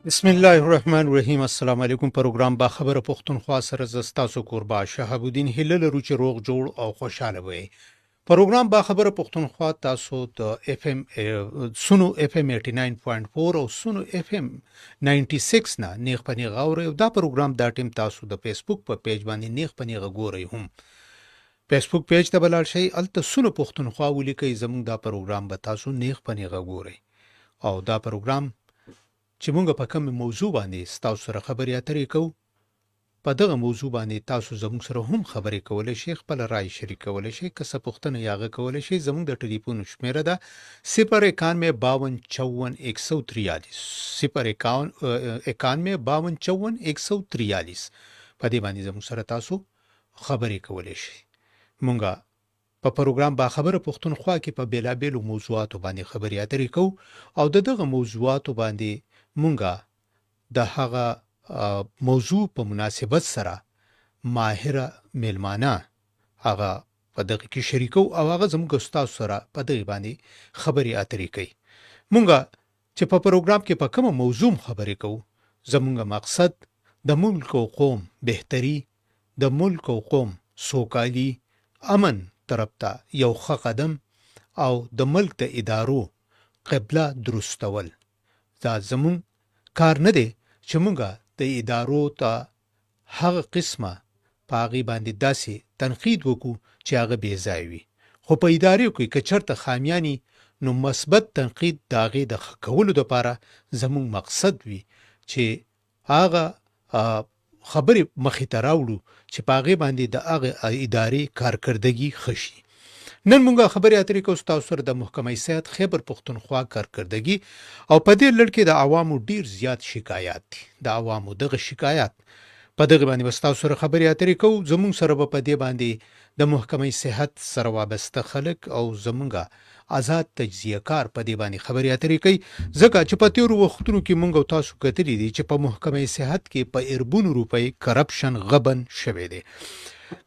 بسم الله الرحمن الرحیم. السلام علیکم. پروګرام با خبره پښتونخوا سره زستاسو قربا شهاب الدین هلل روچ روغ جوړ او خوشاله وي. پروګرام با خبره پښتونخوا تاسو د اف ام سونو اف ام 89.4 او سونو اف ام 96 نه نیغ پنی غوړ او دا پروګرام دا ټیم تاسو د فیسبوک په پیج باندې نیغ پنی غوړی هم فیسبوک پیج ته بلل شي الته سونو پښتونخوا ولیکي زموږ دا پروګرام به تاسو نیغ پنی غوړی او دا پروګرام چې مونږ په کوم موضوع باندې تاسو سره خبرې اترې کوو په دغه موضوع باندې تاسو زموږ سره هم خبرې کولای شئ، خپل رائے شریکولی شئ، که څه پوښتنه یا هغه کولی شئ. زموږ د ټلیفون شمیره ده 09152544143 09152544143 په دې باندې زموږ سره تاسو خبرې کولی شئ. مونږه په پروګرام با خبره پښتونخوا کې په بیلابیلو موضوعاتو باندې خبرې اترې کوو او دغه موضوعاتو باندې مونږه د هغه موضوع په مناسبت سره ماهره میلمانه هغه په دغه کې شریکو او هغه زموږ استاد سره په دغه باندې خبرې اترې کوي. مونږه چې په پروګرام کې په کومه موضوع خبرې کوو زموږ مقصد د ملک او قوم بهتري، د ملک او قوم سوکالي، امن طرف ته یو ښه قدم او د ملک د ادارو قبله درستول. دا زمون کار نه دی چې مونږه د ادارو ته هغه قسمه په هغې باندې داسې تنقید وکړو چې هغه بې ځای وي، خو په ادارې کې که چېرته خامیاني نو مثبت تنقید د هغې د ښه کولو دپاره زموږ مقصد وي چې هغه خبرې مخې ته راوړو چې په هغې باندې د هغې ادارې کارکردګي ښه شي. نن مونږه خبرې اترې کوو ستاسو سره د محکمه صحت خیبر پښتونخوا کارکردګي او په دې لړ کې د عوامو ډیر زیات شکایات دي. د عوامو دغه شکایات په دغه باندې به ستاسو سره خبرې اترې کوو. زموږ سره به په دې باندې د محکمه صحت سره وابسته خلک او زمونږه آزاد تجزیه کار په دې باندې خبرې اترې کوي، ځکه چې په تیرو وختونو کې مونږ تاسو کتلي دي چې په محکمه صحت کې په اربونو روپۍ کرپشن غبن شوی دی.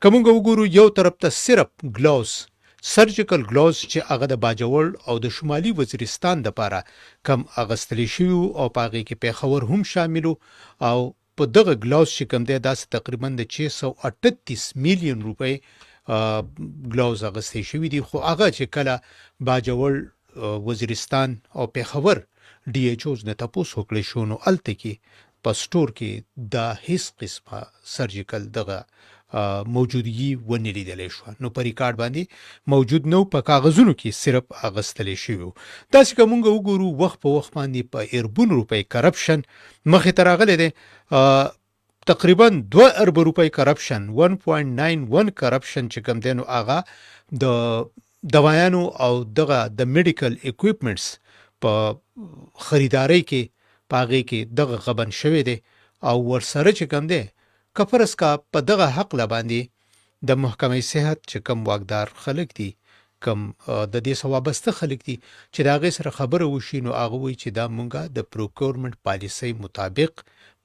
که مونږ وګورو یو طرف ته صرف ګلاوز سرجیکل ګلاوز چې هغه د باجوړ او د شمالي وزیرستان دپاره کم اغستلی شوي او په هغې کې پیښور هم شاملو او په دغه ګلاوز چې کوم دی داسې تقریبا د 638 میلیون روپۍ ګلاوز اغستی شوي دي، خو هغه چې کله باجوړ وزیرستان او پیښور ډي ایچ اوز نه تپوس وکړی شو نو هلته کې په سټور کې دا هیڅ قسمه سرجیکل دغه موجودګي ونه لیدلی شوه، نو په ریکارډ باندې موجود نو، په کاغذونو کې صرف اغستلی شوي و. داسې که مونږ وګورو وخت په وخت باندې په اربونو روپۍ کرپشن مخې ته راغلی دی. تقریبا 2 ارب روپۍ کرپشن 1.91 کرپشن چې کوم دی نو هغه د دوایانو او دغه د میډیکل اکویپمنټس په خریدارۍ کې په هغې کې دغه غبن شوی دی او ورسره چې کوم دی که فرض کا په دغه حق باندې د محکمه صحت چې کم واکدار خلک دي، کم د دې سره وابسته خلک دي چې د هغې سره خبره وشي نو هغه وایي چې دا مونږه د پروکورمنټ پالیسۍ مطابق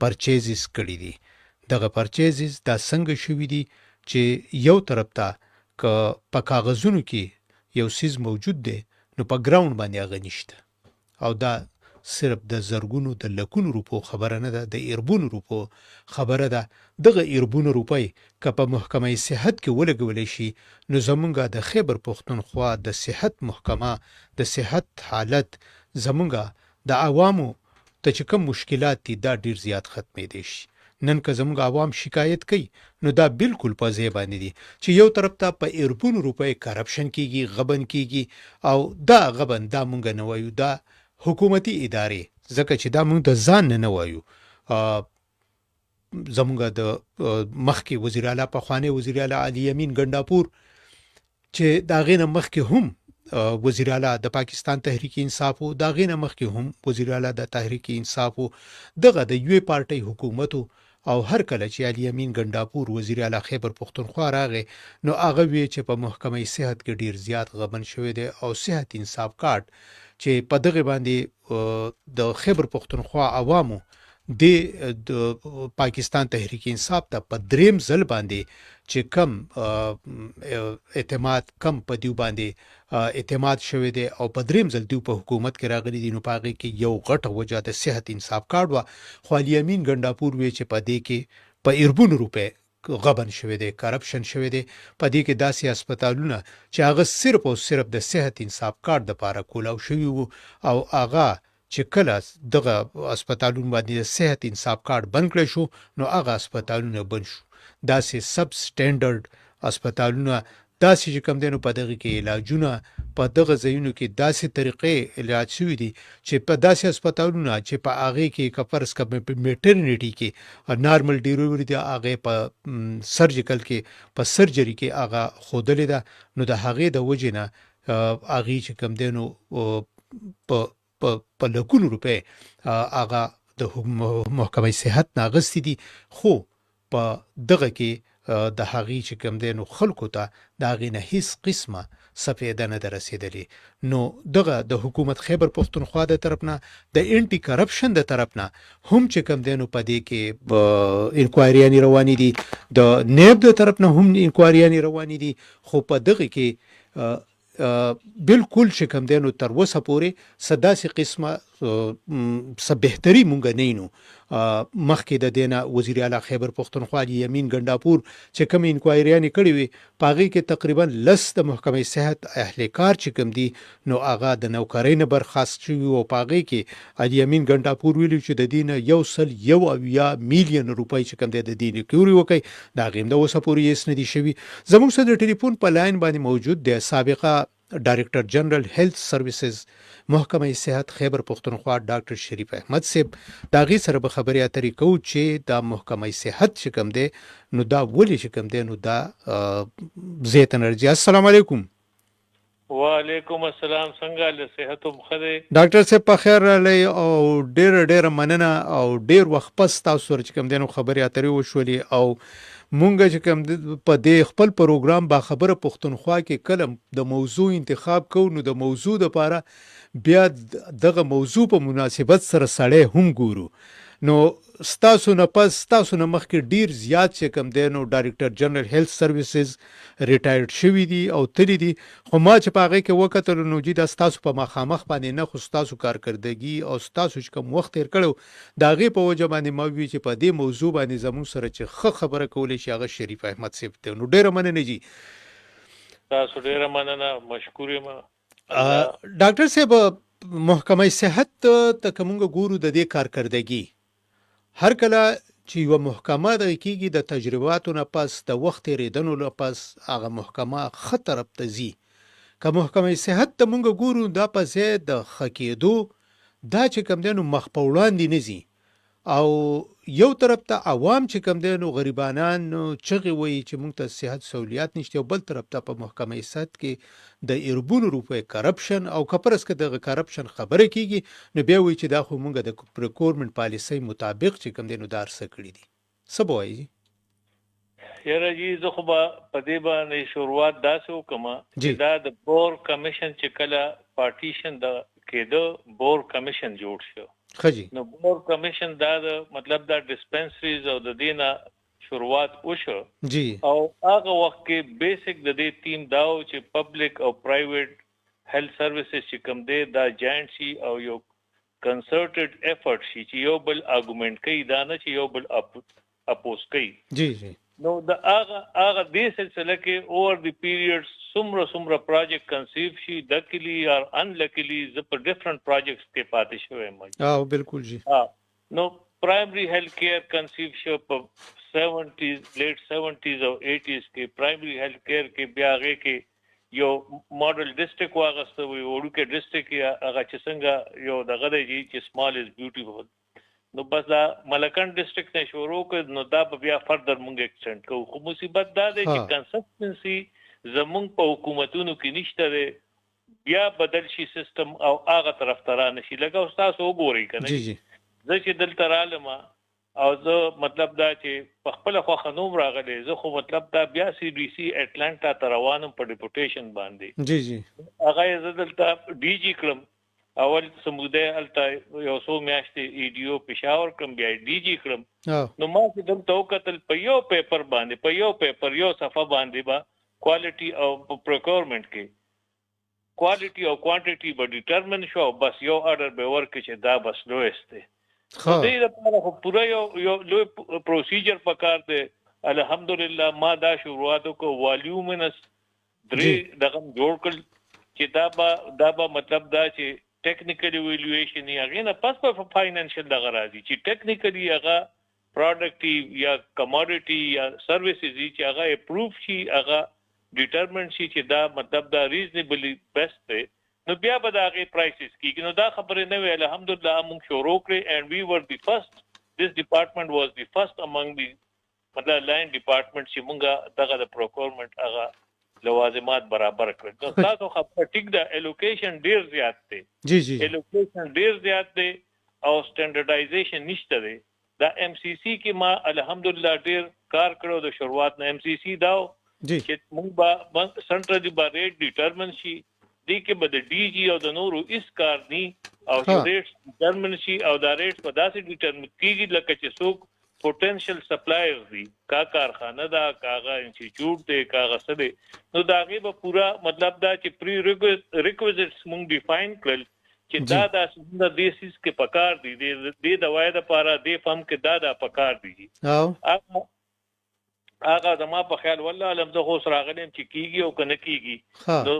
پرچیزز کړي دي. دغه پرچیزز دا څنګه شوي دي چې یو طرف ته که په کاغذونو کې یو سیز موجود دی نو په ګراوند باندې هغه نشته او دا صرف د زرګونو د لکونو روپو خبره نه ده، د اربونو روپو خبره ده. دغه اربونو روپۍ که په محکمه صحت کې ولګولی شي نو زمونږه د خیبر پښتونخوا د صحت محکمه د صحت حالت زمونږه د عوامو ته چې کوم مشکلات دي دا ډیر زیات ختمېدی شي. نن که زمونږ عوام شکایت کوي نو دا بالکل په ځای باندې دي چې یو طرف ته په اربونو روپۍ کرپشن کیږي، غبن کیږي او دا غبن دا مونږ نه وایو، دا حکومتي ادارې، ځکه چې دا مونږ د ځان نه وایو. زمونږ د مخکې وزیر اعلی پخوانی وزیر اعلی علي یمین ګنډاپور چې د هغې نه مخکې هم وزیر اعلی د پاکستان تحریک انصاف و، د هغې نه مخکې هم وزیر اعلی د تحریک انصاف و، دغه د یوې پارټۍ حکومت او هر کله چې علي یمین ګنډاپور وزیر اعلی خیبر پښتونخوا راغی نو هغه وی چې په محکمه صحت کې ډیر زیات غبن شوی دی او صحت انصاف کارت چې په دغه باندې د خیبر پښتونخوا عوامو د پاکستان تحریک انصاف ته په دریم ځل باندې چې کم اعتماد کم په دیو باندې اعتماد شوی دی او په دریم ځل دیو په حکومت کې راغلي دي، نو په هغې کې یو غټه وجه د صحت انصاف کارډ وه. خو علي امین ګنډاپور وی چې په دې کې په اربونو روپۍ غبن شوی دی، کرپشن شوی دی. په دې کې داسې هسپتالونه چې هغه صرف او صرف د صحت انصاف کارډ دپاره کولاو شوي وو، او هغه چې کله دغه هسپتالونه باندې د صحت انصاف کارډ بند کړی شو، نو هغه هسپتالونه بند شو. داسې سب سټینډرډ هسپتالونه، داسې چې کوم دی نو په دغه کې علاجونه په دغه ځایونو کې داسې طریقې علاج شوي دي چې په داسې هسپتالونه چې په هغې کې که فرض کړه په میټرنیټي کې نارمل ډیلیوري دی، هغې په سرجیکل کې په سرجري کې هغه ښودلې ده، نو د هغې د وجې نه هغې چې کوم دی نو په لکونو روپۍ هغه د محکمه صحت نه اخیستي دي، خو په دغه کې د هغې چې کوم دی نو خلکو ته د هغې نه هیڅ قسمه څه فایده نه ده رسېدلې. نو دغه د حکومت خیبر پښتونخوا د طرف نه د انټي کرپشن د طرف نه هم چې کوم دی نو په دې کې انکوایریانې روانې دي، د نیب د طرف نه هم انکوایریانې روانې دي، خو په دغه کې بالکل چې کوم دی نو تر اوسه پورې څه داسې قسمه څه بهتري مونږ نه وینو. مخکې د دې نه وزیر اعلی خیبر پښتونخوا علي امین ګنډاپور چې کومې انکوایریانې کړې وې، په هغې کې تقریبا 10 د محکمې صحت اهلکار چې کوم دي نو هغه د نوکرۍ نه برخاست شوي وو. په هغې کې علي امین ګنډاپور ویلي چې د دې نه 101 میلیون روپۍ چې کوم دی د دې نه کیوري وکړي، د هغې هم د اوسه پورې هېڅ نه دي شوي. زموږ سره د ټلیفون په لاین باندې موجود دی سابقه ډایرکټر جنرال هیلث سروسز محکمه صحت خیبر پښتونخوا ډاکټر شریف احمد صاحب. د هغې سره به خبرې اترې کوو چې دا محکمه صحت چې کوم دی نو دا ولې چې کوم دی نو دا زیات انرژي. السلام علیکم. وعلیکم السلام، څنګه له صحت هم ښه دی؟ ډاکټر صاحب په خیر راغلی او ډېره مننه او ډېر وخت پس تاسو سره چې کوم دی نو خبرې اترې وشولې، او مونږ چې کوم په دې خپل پروګرام باخبره پښتونخوا کې کله د موضوع انتخاب کوو، نو د موضوع دپاره بیا دغه موضوع په مناسبت سره سړی هم ګورو. نو ستاسو نه پس ستاسو نه مخکې ډیر زیات چې کوم دی نو ډایرکټر جنرال هیلث سروسز ریټایرډ شوي دي او تللی دي، خو ما چې په هغې کې وکتل نو جي دا ستاسو په مخامخ باندې نه، خو ستاسو کارکردګي او ستاسو چې کوم وخت تېر کړی د هغې په وجه باندې ما وی چې په دې موضوع باندې زموږ سره چې ښه خبره کولی شي هغه شریف احمد صاحب دی. نو ډېره مننه جي. تاسو ډېره مننه، مشکور یم. ډاکټر صاحب محکمه صحت ته که مونږ ګورو د دې کارکردګي، هر کله چې یوه محکمه دغه کېږي د تجرباتو نه پس د وخت تېرېدنو نه پس هغه محکمه ښه طرف ته ځي. که محکمه صحت ته مونږ ګورو دا په ځای د ښه کېدو دا چې کوم دی نو مخ په وړاندې نه ځي، او یو طرف ته عوام چې کوم دی نو غریبانان چغې وایي چې موږ ته صحت سہولیات نشته، او بل طرف ته په محکمه صحت کې د اربونو روپۍ کرپشن، او که فرض که دغه کرپشن خبره کېږي نو بیا وایي چې دا خو موږ د پروکورمنټ پالیسۍ مطابق چې کوم دی نو دا هر څه کړي دي. څه به وایي؟ یاره جي زه خو به په دې باندې شروعات داسې وکړم چې دا د بور کمیشن چې کله پارټیشن د کېده بور کمیشن جوړ شو. خجی نو بور کمیشن دا مطلب دا ډسپنسریز او د دې نه شروعات وشو جی، او هغه وخت کې بیسیک د دې ټیم دا و چې پبلک او پرایویټ هیلث سروسز چې کوم دی دا جاینټ شي او یو کنسرټډ ایفورت شي چې یو بل آرګومنټ کوي، دا نه چې یو بل اپوز کوي. جی جی. نو د هغه دې سلسله کې اوور دی پیریډ څومره پروجیکټ کنسیو شي، لکلی اور انلکلی زه په ډیفرنٹ پروجیکټس کې پاتې شوی یم. بالکل جی. نو پرایمری هیلث کیر کنسیو شو په 70s لیټ 70s او 80s کې. پرایمری هیلث کیر کې بیا هغه کې یو ماډل ډسټرکټ واغسته وي، وړوکی ډسټرکټ هغه چې څنګه یو دغه دی چې سمال از بیوټیفول. نو بس دا ملکن ډسټرکټ نه شروع کړ، نو دا به بیا فردر مونږ ایکسټند کوو. خو مصیبت دا دی چې کنسسټنسي زمونږ په حکومتونو کې نشته دی، بیا بدل شي سیستم او هغه طرف ته را نشي. لکه اوس تاسو وګورئ که نه، زه چې دلته رالم او زه مطلب دا چې په خپله خوښه نوم راغلی، زه خو مطلب دا بیا سی ډي سی اټلانټا ته روانم په ډیپوټیشن باندې. جی جی. هغه یې زه دلته ډي جي کړم اول سموده الته یو څو میاشتې ایډیو پېښور کړم بیا ډي جی کړم نو ما چې دلته وکتل په یو پیپر یو صفحه باندې با کوالټي او پروکورمنت کې کوالټي او کوانټیټي به ډیټرمن شو بس یو آرډر به ورکړي چې دا بس لویست دی دې لپاره خو پوره یو لوی پروسیجر پکار دی الحمدلله ما دا شروعات کو والیومنس درې دغه جوړ کړ چې دا به مطلب دا چې ټیکنیکل ایوالویشن یا غینه پس په فاینانشل دغه راځي چې ټیکنیکلی هغه پروډکټیو یا کموډیټي یا سرویسز چې هغه اپروف شي هغه ډیټرمن شي چې دا مطلب دا ریزنیبلی بیسټ دی نو بیا به دا غي پرایسز کیږي نو دا خبره نه وی الحمدلله موږ شروع کړې and we were the first this department was the first among the مطلب لاین ډپارټمنټ چې موږ دغه د پروکورمنت هغه لوازمات برابر کړل نو تاسو خبره ټیک دا الوکیشن ډیر زیات دی جی جی الوکیشن ډیر زیات دی او سټانډرډایزیشن نشته دی دا ام سی سی کې ما الحمدلله ډیر کار کړو د شروعات نه ام سی سی داو چې موږ به سنټرالي با ریټ ډیټرمن شي دې کې به د ډي جی او د نورو اس کار ني او ریټ ډیټرمن شي او دا ریټ په داسې ډیټرمن کیږي لکه چې څوک پوتنشل سپلایرز دي کا کارخانه دا کاغه انسټیټیوټ دی کاغه څه دی نو دا غي به پورا مطلب دا چې پری ریکویزټس موږ ډیفاین کړل چې دا د دیسیس کې پکار دي د دوايي د لپاره د فهم کې دا پکار دي هغه زما په خیال والله علم زه خو سره غلم چې کیږي او کنه کیږي نو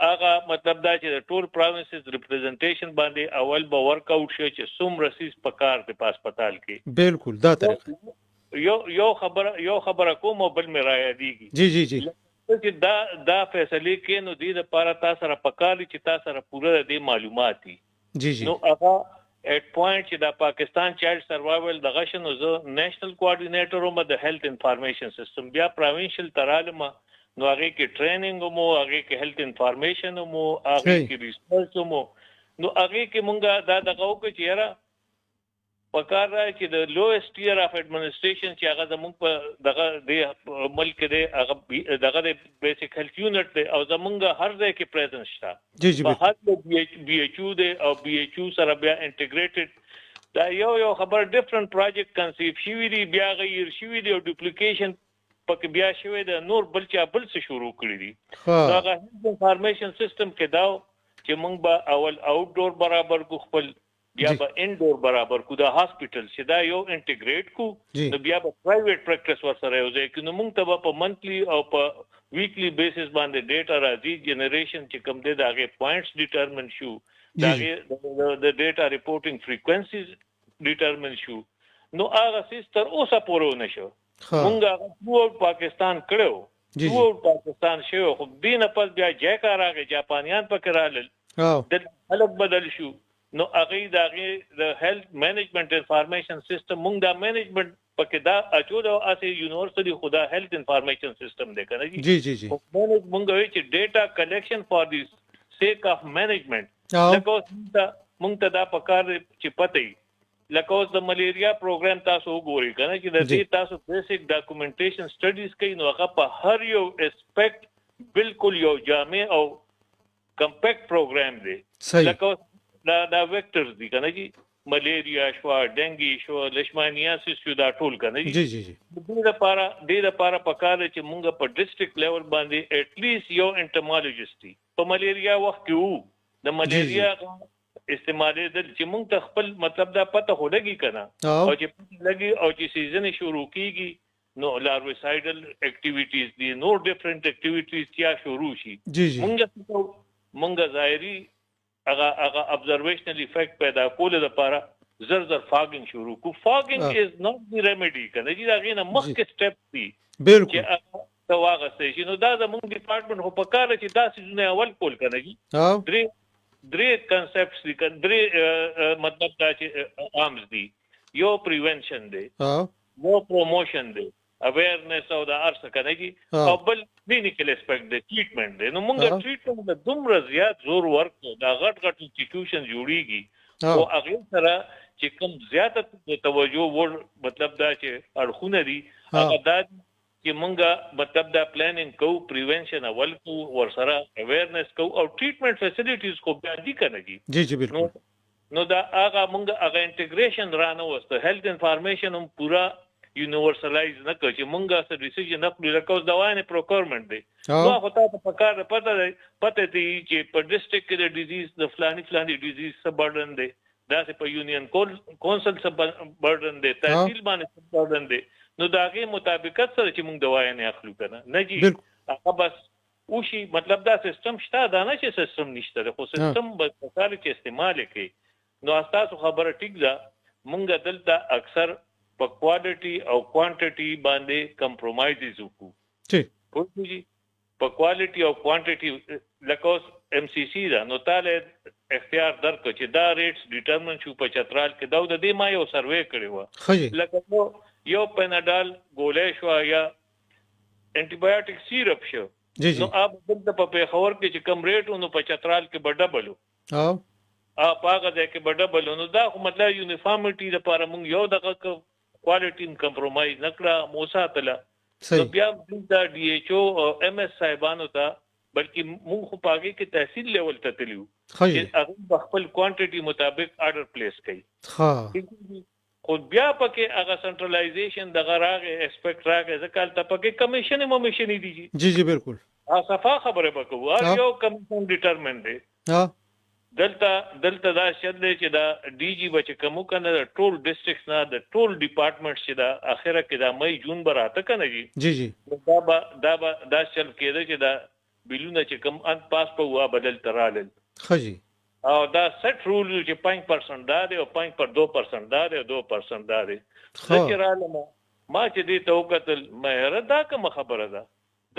هغه مطلب دا چې د ټول پروینسز ریپرزنټیشن باندې اول به ورک اوټ شي چې څومره سیس پکار دی په هسپتال کې بالکل دا طریقه یو خبره کوم بل مې را یادېږي جی جی جی چې دا فیصله کې نو د لپاره تاسو سره پکاري چې تاسو سره پوره د معلومات دي جی جی نو هغه at point چې د پاکستان چایلډ سروایول د غشنو زه نېشنل کوارډینیټر وم د هیلث انفارمیشن سیستم بیا پروینشل ترالم نو هغه کې ټریننګ مو هغه کې هیلث انفارمیشن مو هغه کې ریسرچ مو نو هغه کې مونږه دا دغه وکړو چې یاره پکار راځي چې د لویسټ ټیر اف ایڈمنسټریشن چې هغه زموږ په دغه د ملک دی هغه دغه د بیسیک هیلث یونټ دی او زموږ هر ځای کې پریزنس شته جی جی په هر بي ایچ او دی او بي ایچ او سره بیا انټیګریټډ دا یو خبر ډیفرنٹ پروجیکټ کنسیپ شوی دی بیا غیر شوی دی او ډوپلیکیشن پک بیا شوی دی نور بل څه شروع کړی دي دا هیلث انفارمیشن سیستم کې دا چې موږ به اول آوټ ډور برابر کو خپل بیا به انډور برابر کو د هاسپټل چې دا یو انټیګریټ کو نو بیا به پرایویټ پریکټس ورسره یو ځای کې نو موږ ته په منثلی او په ویکلی بیسس باندې ډیټا راځي جنریشن چې کوم دی دا غي پوینټس ډیټرمن شو دا د ډیټا ریپورټینګ فریکوئنسیز ډیټرمن شو نو هغه سیستر اوسه پورو نشو موږ هغه ټول پاکستان کړو ټول پاکستان شو خو دینه پس بیا جاکا راغی جاپانیان پکې رالل د خلک بدل شو نو هغه د هیلث مینجمنت انفارمیشن سیستم موږ دا مینجمنت پکې دا اچو دا اسه یونیورسيټي خدا هیلث انفارمیشن سیستم دی کنه جی جی جی موږ وی چې ډیټا کلیکشن فار دی سیک اف مینجمنت لکه موږ ته دا پکار چې پته لکه اوس د ملیریا پروګرام تاسو وګورئ کنه چې د دې تاسو بیسیک ډاکومنټیشن سټډیز کوي نو هغه په هر یو اسپیکټ بالکل یو جامع او کمپیکټ پروګرام دی لکه دا ویکټرز دي کنه جی ملیریا شو ډنګي شو لیشمانیاسیس شو دا ټول کنه جی جی جی د لپاره پکاره چې مونږ په ډیسټریکټ لیول باندې اټ لیست یو انټرمالوجیست په ملیریا وخت کې وو د ملیریا استعمال د چې مونږ ته خپل مطلب دا پته هولګي کنه او چې لګي او چې سیزن شروع کیږي نو لاروسایډل اکټیویټیز دي نو ډیفرنٹ اکټیویټیز کیا شروع شي مونږ ظاهري هغه ابزرویشنل افیکٹ پیدا کول لپاره زر فاګینګ شروع کو فاګینګ از ناٹ دی ریمیډي کنه چې دا غینه مخکې سټپ دی بالکل چې دا واغسته شي نو دا زموږ ډپارټمنټ هو پکاره چې دا څه اول کول کنه جی درې کنسپټس دي درې مطلب دا چې عامز دي یو پریونشن دی یو پروموشن دی اویرنس او د ارث کنه جی او بل کلینیکل اسپیکټ د ټریټمنټ دی نو موږ ټریټمنټ د دومره زیات زور ورکړو دا غټ انسټیټیوشن جوړیږي او هغه سره چې کوم زیاته توجه ور مطلب دا چې اړخونه دي هغه د چې مونږه مطلب دا پلانینګ کو پریونشن اول کو ورسره اویرنس کو او ټریټمنټ فیسیلیټیز کو بیا دي کنه جی بالکل نو دا هغه مونږه هغه انټیګریشن رانه وسته هیلث انفارمیشن هم پورا یونیورسلایز نه کوي چې مونږه څه ډیسیژن نه پلی لکه اوس دوايانې پروکورمنٹ دی نو هغه ته پکاره پته دی چې په ډیسټریکټ کې د ډیزیز د فلاني ډیزیز څه برډن دی دا چې په یونین کونسل څه برډن دی تحصیل باندې څه برډن دی نو دا غي مطابقت سره چې موږ دوايانې اخلو کنه نه جی هغه بس وشي مطلب دا سیستم شته دا نه چې سیستم نشته خو سیستم به کار کې استعمال کوي نو تاسو خبره ټیک ده موږ دلته اکثر په کوالټي او کوانټټي باندې کمپرمایز وکړو ٹھیک پوهیږي په کوالټي او کوانټټي لکه ام سی سی دا نو تعالی اختیار درک چې دا ریټس ډیټرمن شو په چترال کې دا د دې ما یو سروې کړی و لکه یو پیناډال ګولې شو یا انټي سیرپ شو نو اب دلته په پیښور کې چې کم ریټ نو په چترال کې بډبلو پاګه ده کې بډبلو نو دا مطلب یونیفارمټي لپاره موږ یو دغه کوالټي کمپرمایز نکړه موساتله نو بیا د ډي ایچ او او ام اس صاحبانو ته بلکې موږ خو پاګه کې تحصیل لیول ته تلیو چې هغه خپل کوانټټي مطابق آرډر پلیس کړي خو بیا پکې هغه سنټرلایزیشن د غراغه ایسپیکټ راغی ځکه ته پکې کمیشن دي جی بالکل صفه خبره وکړو هر یو کمیشن ډیټرمن دی دلته دا شته چې دا ډي جی بچ کوم کنه ټول ډیسټریکټس نه د ټول ډپارټمنټ چې دا اخره کې دا مې جون براته کنه جی دا چل کېده چې دا بلونه چې کوم ان پاس په وا بدل ترالل خجی او دا سیټ رول چې 5% دا دی او 5% دا دی 2% دا دی چې رااله ما چې دې ته وکتل مې دا کوم خبره ده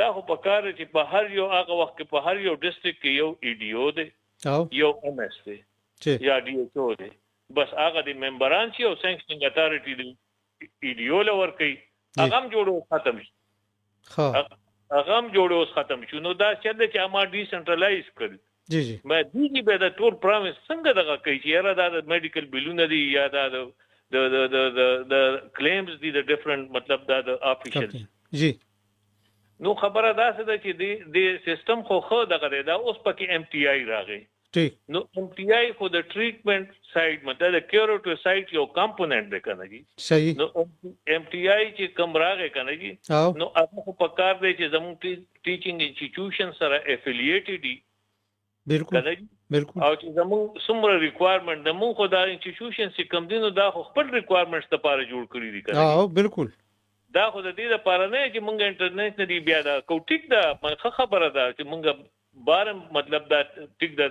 دا خو په کار چې په هر یو هغه وخت کې په هر یو ډیسټریکټ کې یو ای ډی او دی یو ام اس دی یا ډی ایچ او دی بس هغه د ممبران شي او سینکشنینګ اتارټي دی ای ډی او لور کوي هغه هم جوړو ختم شي هغه هم جوړو ختم شو نو دا چې ما ډي سنټرلایز کړ جی مې دی به د ټول پرومس څنګه دغه کوي چې یاره دا د میډیکل بلونه دي یا دا د کلیمز دي د ډیفرنٹ مطلب دا د افیشلز جی نو خبره دا څه ده چې د سیستم خو دغه دی دا اوس پکې ام ټي آی راغی ټیک نو ام ټي آی خو د ټریټمنټ سایډ مطلب د کیوریټیو سایډ یو کمپوننٹ دی کنه جی صحیح نو ام ټي آی چې کوم راغی کنه جی نو هغه خو په کار دی چې زموږ ټیچینګ انسټیټیوشن سره افیلیټډ دي بالکل او چې زموږ څومره ریکوایرمنٹ د مونږ خو دا انسټیټیوشن چې کوم دي نو دا خپل ریکوایرمنټس لپاره جوړ کړی دي کنه بالکل دا خو د دې لپاره نه چې مونږ انټرنیشنلی بیا دا کو ټیک دا مخه خبره ده چې مونږ بارم مطلب دا ټیک دا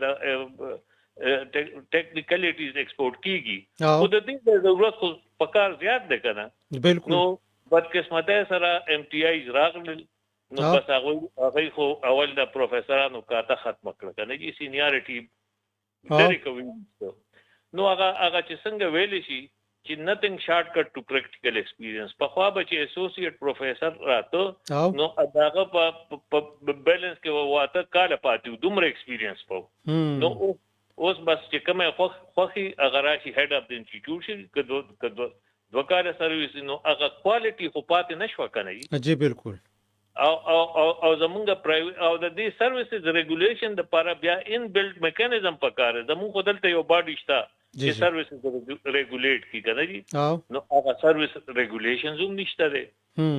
ټیکنیکلیټیز ایکسپورټ کیږي خو د دې ضرورت خو پکار زیات ده کنه بالکل نو بدقسمته سره ام ټي آی راغلل نو بس هغه خو اول د پروفیسورانو کاته ختم کړ کنه چې سینیارټي ډېر کوي نو هغه چې څنګه ویل شي چې nothing shortcut to practical experience په خوا به چې اسوسییټ پروفیسور راته نو هغه په بیلنس کې واته کاله پاتې دومره ایکسپیرینس پاو نو اوس بس چې کومه خوخي هغه راشي هډ اف د انسټیټیوشن کدو دوکاله سرویس نو هغه کوالټي خو پاتې نشو کنه جی بالکل او زمونږ پرایویټ او د دې سرویسز ریګولیشن د لپاره بیا ان بلډ میکانیزم پکاره زمونږ دلته یو باډي شته چې سرویسز ریګولیټ کی کنه جی نو هغه سرویس ریګولیشنز هم نشته دي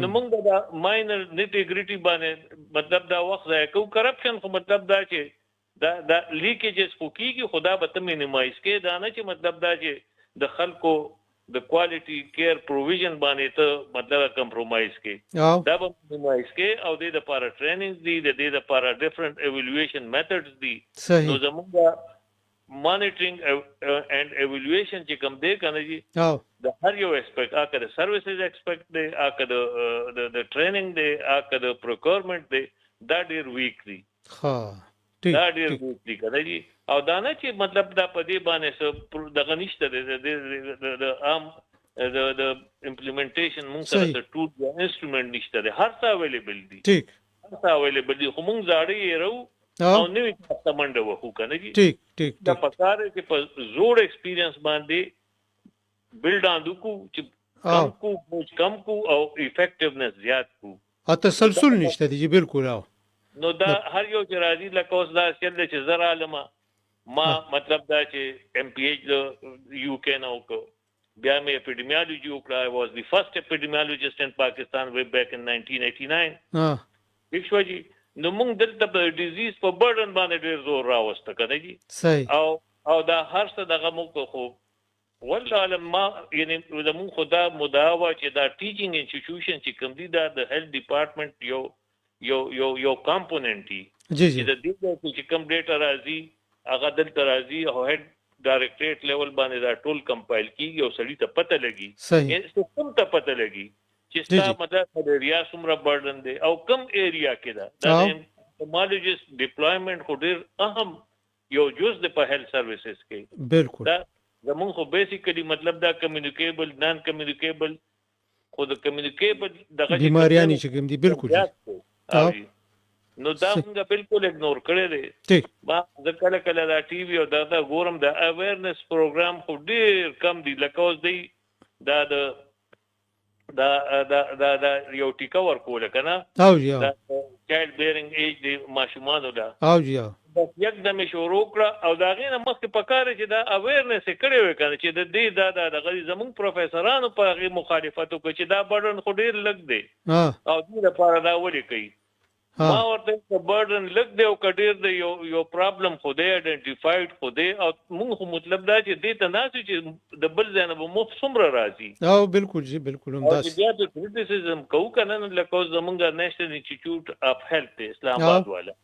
نو موږ دا ماینر نیټیګریټي باندې مطلب دا وخت ځای کو کرپشن خو مطلب دا چې دا لیکیجز خو کیږي خدا به ته مینیمایز کې دا نه چې مطلب دا چې د خلکو د کوالټي کیر پروویژن باندې ته مطلب کمپرمایز کې دا به مینیمایز کې او د لپاره ټریننګ دي د دې لپاره ډیفرنٹ ایوالویشن میتھډز دي نو زموږ مانیټرینګ اینڈ ایوالویشن چې کوم دی کنه جی د هر یو اسپیکټ اکه د سرویسز اسپیکټ دی اکه د ټریننګ دی اکه د پروکورمنٹ دی دا ډیر ویک دی دا ډیر ویک دی کنه جی او دا نه چې مطلب دا په دې باندې دغه نشته د عام د امپلیمنټیشن موږ سره د ټول انسټرومنټ نشته دی هر څه اویلیبل دی ټیک هر څه اویلیبل دی خو موږ ځاړي یې او نوې تاسو منډه وکړو کنه جی ټیک دا پکاره چې په زوړ ایکسپیرینس باندې بلډ اندو کو چې کم کو او افیکټیونس زیات کو ا تسلسل نشته دی بالکل او نو دا هر یو چې راځي لکه اوس دا چل چې زر عالمه ما مطلب دا چې ام پی ایچ د یو کې نو کو بیا مې اپیډیمیالوجي وکړه. I was the first epidemiologist in Pakistan way back in 1989. وښوږي نو موږ دلته د ډیزیز په برډن باندې ډیر زور راوسته کنه جی صحیح او دا هر څه دغه موږ خو والله علم ما یعنی زمون خدا مداوا چې دا ټیچینګ انسټیټیوشن چې کوم دي دا د هیلث ډپارټمنټ یو کمپوننت دی چې د دې چې کوم ډیټا راځي هغه دلته راځي او هډ ډایرکټریټ لیول باندې دا ټول کمپایل کیږي او سړی ته پته لګي سیستم ته پته لګي چې ستا مطلب ایریا څومره برډن دی او کم ایریا کې دا اپیډیمیولوژیست ډیپلویمنٹ خو ډیر اهم یو جز د په هیلث سرویسز کې بالکل زمون خو بیسیکلی مطلب دا کمیونیکیبل نان کمیونیکیبل خو د کمیونیکیبل دغه بیماریاں چې کوم دي بالکل نو دا موږ بالکل اګنور کړی دی ټیک ما ځکه کله دا ټي وي او دا ګورم د اویرنس پروګرام خو ډیر کم دی لکه اوس دی دا یو ټیکا ورکول کنه او جی دا چایلډ بیرینګ ایج دی ماشومانو دا او جی بس یکدم شروع کړه او دا غینه مخکې پکاره چې دا اویرنس کړي وي کنه چې د دې دا د غری زمون پروفیسورانو په غي مخالفت وکړي چې دا برډن خو ډیر لګ دی او دې لپاره دا ولي کوي ما ورته د برډن لګ دی او کډیر دی یو پرابلم خو دی ایڈنټیفاید خو دی او موږ خو مطلب دا چې دې ته ناسو چې د بل ځای نه مو څومره راځي او بالکل جی بالکل هم دا بیا د کریټیسزم کوو کنه لکه زمونږ نېشنل انسټیټیوټ اف هیلث اسلام آباد والا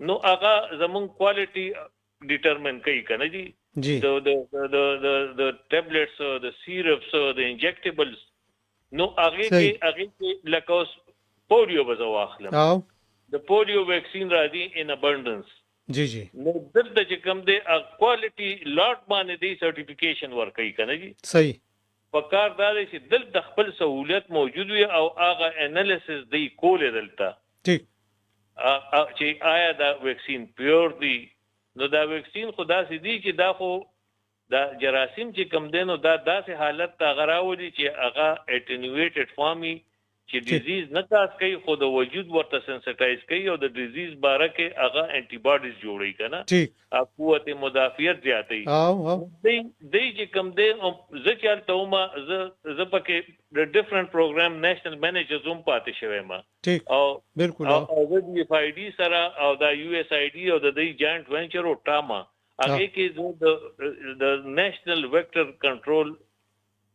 نو هغه زمون کوالټي ډیټرمن کوي کنه جی د ټابلیټس د سیرپس د انجیکټیبلز نو هغه کې لکه پولیو به واخلم د پولیو ویکسین راځي ان ابانډنس جی جی نو دلته چې کوم دی کوالټي لاټ باندې دی سرټیفیکیشن ورکړي کنه جی صحیح پکار دا دی چې دلته خپل سہولت موجود وي او هغه انالیسس دی کول دلته ټیک چې آیا دا ویکسین پیور دی نو دا ویکسین خدا سي دي چې دا خو دا جراثیم چې کم دینو دا داسې حالت ته غراولي چې هغه اټینیویټډ فارمي چې ډیزیز نه کاس کوي خو د وجود ورته سنسټایز کوي او د ډیزیز باره کې هغه انټي باډیز جوړوي کنه ټیک قوت مدافعت زیاتوي دی چې کم دی زه چالتو ما زه پکې د ډیفرنٹ پروګرام نېشنل منیجرز هم پاتې شوی ما ټیک او بالکل او د اف آی ډي سره او د یو اس آی ډي او د جاینټ وینچر او ټاما هغه کې د نېشنل ویکټر کنټرول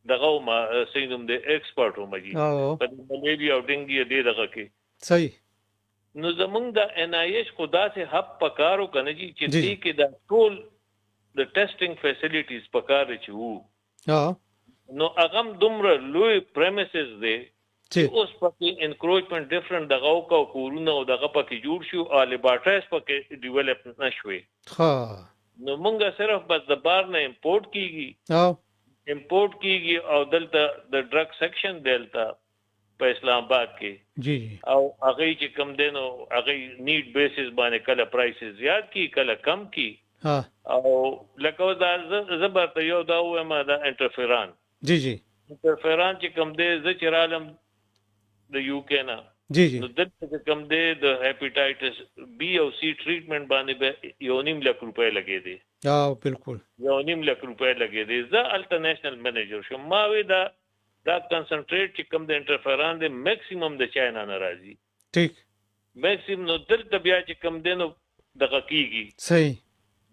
دغه ما سینوم د ایکسپرټ و مجي په ملیریا او ډنګي دې دغه کې صحیح نو زمونږ د ان آی ایچ خدا سے حق پکارو کنه جی چې دې کې د ټول د ټیسټینګ فیسیلیټیز پکاره چې وو نو اغم دومره لوی پریمیسز دی چې اوس پکې انکروچمنت ډیفرنٹ دغه او کورونه او دغه پکې جوړ شو او لیبارټریز پکې ډیولپ نشوي نو مونږه صرف بس د بار نه امپورټ کیږي امپورټ کیږي او دلته د ډرګ سیکشن دلته په اسلام آباد کې جی او هغه چې کم دینو هغه نیډ بیسس باندې کله پرایسز زیات کی کله کم کی او لکه دا زبرته یو دا وایم دا انټرفیران جی جی انټرفیران چې کم دی ز چرالم د یو کې نه جی جی نو دلته کم دی د هیپاټایټس بی او سی ټریټمنټ باندې به 1.5 لک روپے لګې دي بالکل 1.5 لک روپے لګې دي زه الټرنیشنل منیجر شم ما وی دا کنسنټریټ چې کوم د انټرفیران دی میکسیمم د چاینا نه راځي ټیک میکسیمم نو دلته بیا چې کوم دی نو دغه کیږي صحیح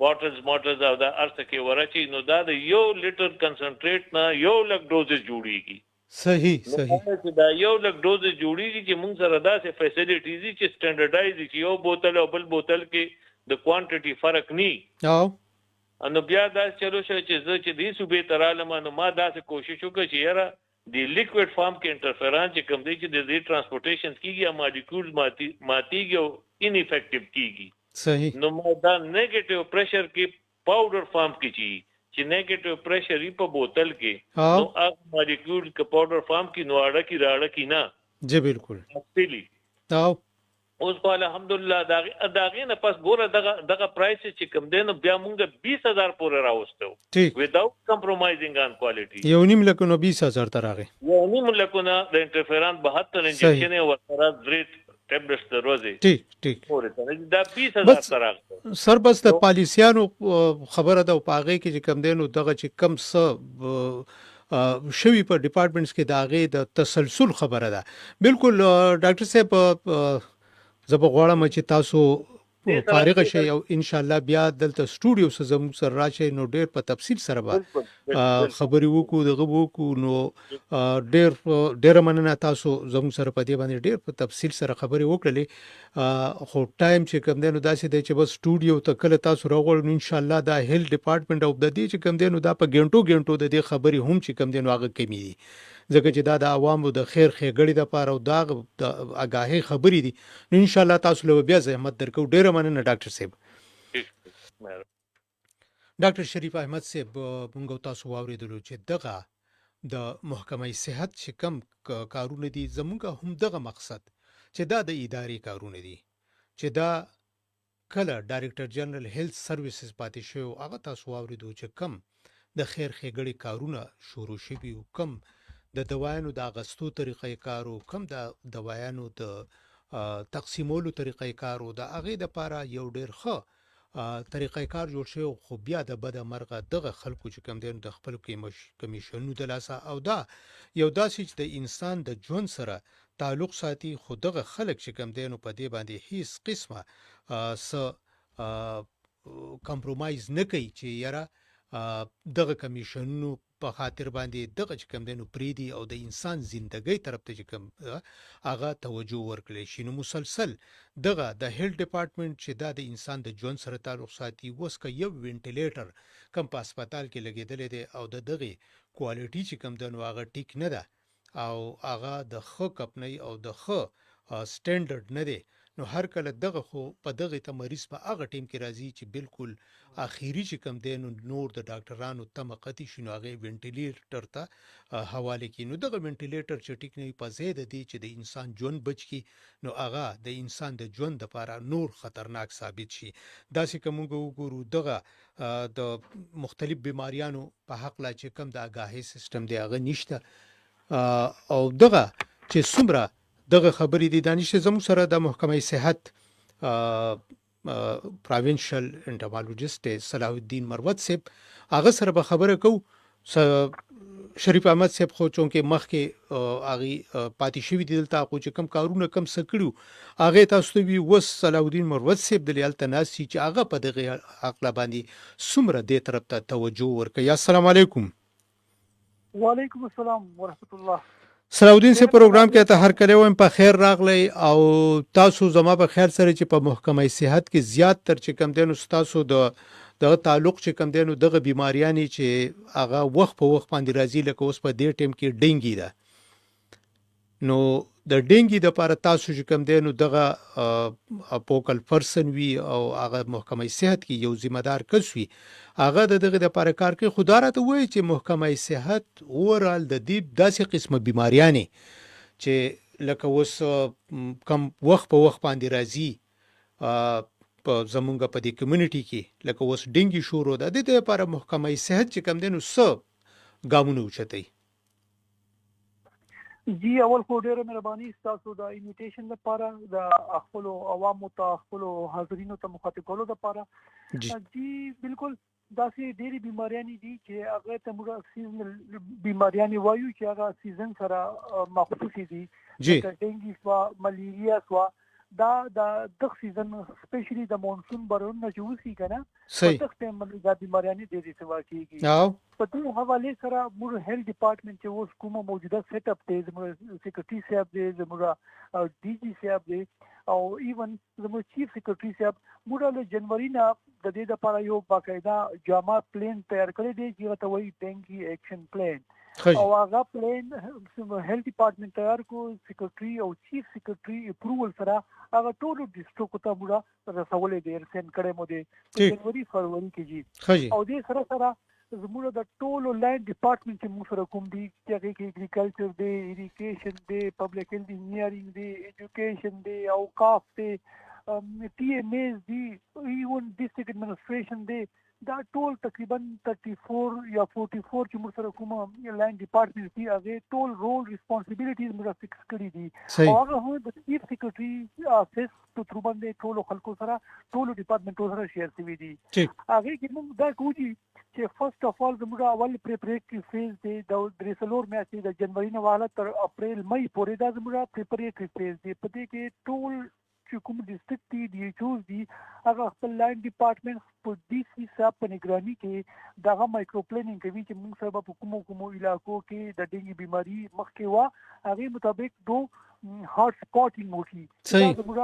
باټلز او دا ارث کې ورچی نو دا د یو لیټر کنسنټریټ نه 1 لک ډوزز جوړیږي صحیح دا یو لک ډوزز جوړیږي چې موږ سره داسې فیسیلیټیز چې سټانډرډایز چې یو بوتل او بل بوتل کې د کوانټیټي فرق ني نو بیا دا چلو چې زه چې دې صوبې ترالم نو ما داسې کوشش وکړ چې یاره د لیکوډ فارم کې انټرفیران چې کوم دی چې د دې ترانسپورټیشن کیږي مالیکولز ماتيږي او ان افیکټیو کیږي صحیح نو ما دا نیگیټیو پریشر کې پاوډر فارم کې چې نیگیټیو پریشر یې په بوتل کې نو هغه مالیکول کې پاوډر فارم کې نو اړه کې راړه کې نه جی بالکل اصلي اوس په الحمدلله داغه نه پس ګوره دغه پرایس چې کوم دی نو بیا مونږ 20000 پورې راوستو ټیک without compromising on quality. 1.5 لک نو 20000 ته راغی. 1.5 لکونه د انټرفیران 72 انجکشن او سره درې ټیبلټس د ورځې. ټیک پورې ته دا 20000 ته راغلی. سر بس د پالیسیانو خبره ده او پاغه کې چې کم دینو دغه چې کم څه شوی په ډپارټمنټس کې داغه د تسلسل خبره ده. بالکل ډاکټر صاحب زه به غواړم چې تاسو فارغ شئ او ان شاء الله بیا دلته سټوډیو سره زموږ سره راشئ نو ډېر په تفصیل سره به خبرې وکړو دغه وکړو نو ډېر مننه تاسو زموږ سره په دې باندې ډېر په تفصیل سره خبرې وکړلې خو ټایم چې کم دی نو داسې دی چې بس سټوډیو ته کله تاسو راغلو نو ان شاء الله دا هیلث ډپارټمنټ او د دې چې کم دی نو دا په ګڼټو د دې خبرې هم چې کم دی نو هغه کمی دي ځکه چې دا د عوامو د خیر ښېګړې دپاره او دا د آګاهۍ خبرې دي نو ان شاء الله تاسو له بیا زحمت درکو. ډېره مننه ډاکټر صاحب. ډاکټر شریف احمد صاحب موږ تاسو واورېدلو چې دغه د محکمه صحت چې کم کارونه دي زموږ هم دغه مقصد چې دا د ادارې کارونه دي چې دا کله ډایرکټر جنرال هیلث سرویسز پاتې شوی هغه تاسو واورېدو چې کم د خیر ښېګړې کارونه شروع شوي او کم د دوایانو د اغستو طریقې کارو کم د دوایانو د تقسیمولو طریقې کارو د هغې دپاره یو ډېر ښه طریقې کار جوړ شوی خو بیا د بده مرغه دغه خلکو چې کم دی د خپلو کمیشنونو د لاسه او دا یو داسې چې د انسان د ژوند سره تعلق ساتي خو دغه خلک چې کم دی نو په دې باندې هیڅ قسمه څه کمپرومایز نه کوي چې یاره دغه کمیشنونو په خاطر باندې دغه چې کم دی نو پریدي او د انسان زندګۍ طرف ته چې کم هغه توجه ورکړی شي نو مسلسل دغه د هیلث ډپارټمنټ چې دا د انسان د ژوند سره تعلق ساتي اوس که یو وینټیلیټر کم په هسپتال کې لګېدلی دی او د دغې کوالټي چې کم دی نو هغه ټیک نه ده او هغه د ښه کمپنۍ او د ښه سټینډرډ نه دی نو هر کله دغه خو په دغه ته مریض په هغه ټیم کې راځي چې بالکل اخیری چې کم دی نو نور د ډاکټرانو تمه قطعي شي نو هغې وینټیلیټر ته حواله کړي نو دغه وینټیلیټر چې ټیک نه وي په ځای د دې چې د انسان ژوند بچ کړي نو هغه د انسان د ژوند دپاره نور خطرناک ثابت شي. داسې که موږ وګورو دغه د مختلف بیماریانو په هکله چې کم د آګاهۍ سیسټم دی هغه نشته او دغه چې څومره دغه خبرې دي دانش زموږ سره د محکمه صحت پروینشل انټرمالوجست صلاح الدین مروت صاحب هغه سره به خبره کوو. شریف احمد صاحب خو چونکې مخکې هغې پاتې شوي دي دلته خو چې کم کارونه کم څه کړي هغې تاسو ته وي اوس صلاح الدین مروت صاحب دلې هلته ناست چې هغه په دغې هکله باندې څومره دې طرف ته توجه ورکوي. السلام علیکم. وعلیکم السلام ورحمت الله. صلاح الدین صاحب پروګرام کې ته هر کله وایم په خیر راغلی او تاسو زما په خیر سره چې په محکمه صحت کې زیات تر چې کم دی نو ستاسو دغه تعلق چې کم دی نو دغه بیماریانې چې هغه وخت په وخت باندې راځي لکه اوس په دې ټیم کې ډینګي ده نو د ډینګي دپاره تاسو چې کم دی نو دغه اپوکل پرسن وي او هغه محکمه صحت کې یو ذمہدار کس وي هغه د دغه دپاره کار کوي خو دا راته وایي چې محکمه صحت اوورال د دې داسې قسمه بیماریانې چې لکه اوس کم وخت په وخت باندې راځي په زمونږ په دې کمیونټي کې لکه اوس ډینګي شروع ده د دې لپاره محکمه صحت چې کم دی نو څه ګامونه اوچتوي؟ جی اول خو ډیره مهرباني ستاسو د انویټیشن لپاره د خپل عوامو ته خپل حاضرینو ته مخاطب کولو لپاره جی بالکل داسې ډېری بیماریانې دي چې هغه ته موږ سیزنل بیماریانې وایو چې هغه سیزن سره مخصوص دي لکه ډینګي سوا ملیریا سوا دا د سیزن سپیشلی د مونسون بارون نه جوړ شي کنه په دغه ټیم باندې د بیماریانې ډېرې سوا کیږي په دې حواله سره موږ هیلث ډپارټمنټ چې اوس کومه موجوده سیټ اپ دی زموږ سیکریټري صاحب دی زموږ ډي جی صاحب دی او ایون زموږ چیف سیکریټري صاحب موږ له جنوري نه د دې لپاره یو باقاعده جامع پلان تیار کړی دی چې ته وایي ډینګي ایکشن پلان او هغه پلان هیلث ډپارټمنټ تیار کو سیکریټري او چیف سیکریټري اپروول سره هغه ټول ډیسټریکټ ته موږ رسولې دي سند کړي مو دي جنوري فروری کې جی او دې سره زموږ د ټولو لینډ ډپارټمنټ چې موږ سره کوم دي چې هغه کې اګریکلچر دی، اریګیشن دی، پبلک هیلث انجینیرینګ دی، ایجوکیشن دی، اوقاف دی، ټي ایم ایز دی، ایون ډسټرکټ ایڈمنسټریشن دی، دا ټول تقریبا 34 یا 44 چې موږ سره کوم لاین ډپارټمنټ دي هغه ټول رول ریسپانسیبিলিټیز موږ فکس کړی دي او هغه هم د چیف سیکریټري اساس په تر باندې ټول خلکو سره ټول ډپارټمنټ سره شیر شوی دي. هغه کې موږ دا کوجی چې فرست اف اول زموږ اول پریپریټری فیز دی د درسلور میاشتې د جنوري نه والا تر اپریل مئی پورې دا زموږ پریپریټری فیز دی. په دې کې ټول چې کوم ډسټرکټ دي ډي ایچ اوز دي هغه خپل لاین ډپارټمنټ په ډي سی صاحب په نگراني کې دغه مایکرو پلانینګ کوي چې موږ سبا په کوم علاقو کې د ډینګي بیماری مخکې وا هغه مطابق دو هارت سپاټینګ وکړي دا زموږ